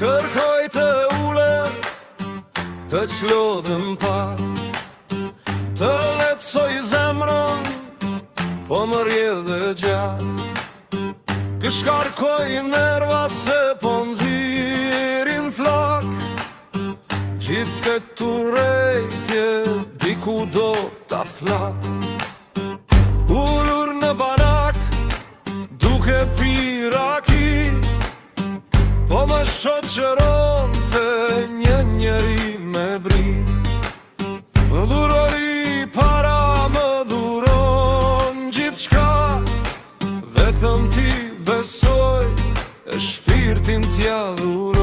Kërkoj të ulem, të qlodhem pak, të letësoj zemrën, po më rjedh dhe gjak. Këshkarkoj nervat se po nxirin flak, gjithë këtë urejtje diku do ta flak. Ullur në banak, duke piraki, po më shoqëron të një njeri me brim. Më dhurori para, më dhuron gjithë shka, vetëm ti besoj, e shpirtin t'ja dhuroj.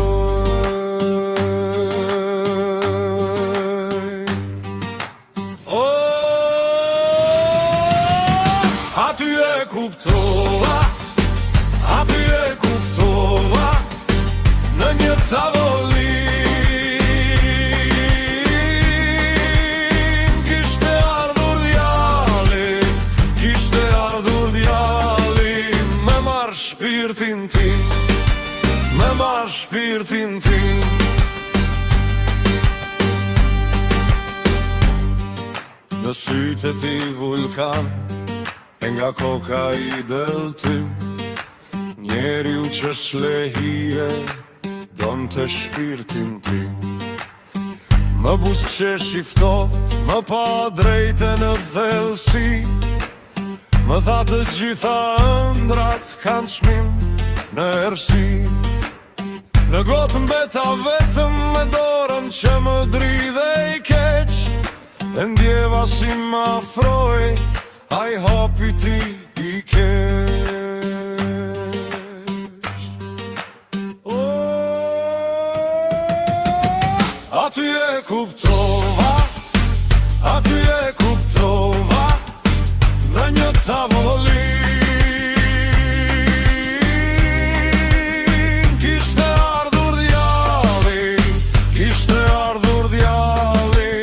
Aty e kuptova, aty e kuptova, në një tavolin. Kishte ardhur djali, me marrë shpirtin tim, me marrë shpirtin tim. Në sytë e ti vulkan, e nga koka i deltim, njeriu që shlehije, don të shpirtin tim. Më busqe shiftot, më pa drejte në thellësi, më tha të gjitha ëndrat kanë çmim në errësi. Në gotë mbeta vetëm me dorën që më dridhe i keq, e ndjeva si më afroj, ai hapi ti i keq. Aty e kuptova, aty e kuptova, në një tavolin. Kishte ardhur djali,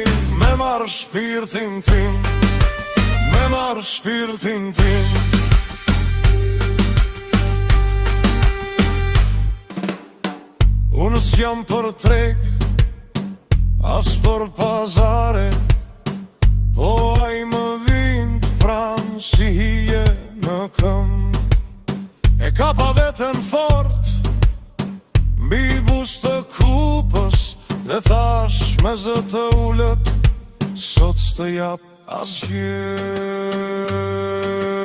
me marrë shpirtin tim, me marrë shpirtin tim. Unë s'jam për treg, as për pazare, po ai më vind pran si hije në këmbë. E kapa veten fort, mbi buzë të kupës, dhe thash me zë të ullët, sot s'të jap asgjë.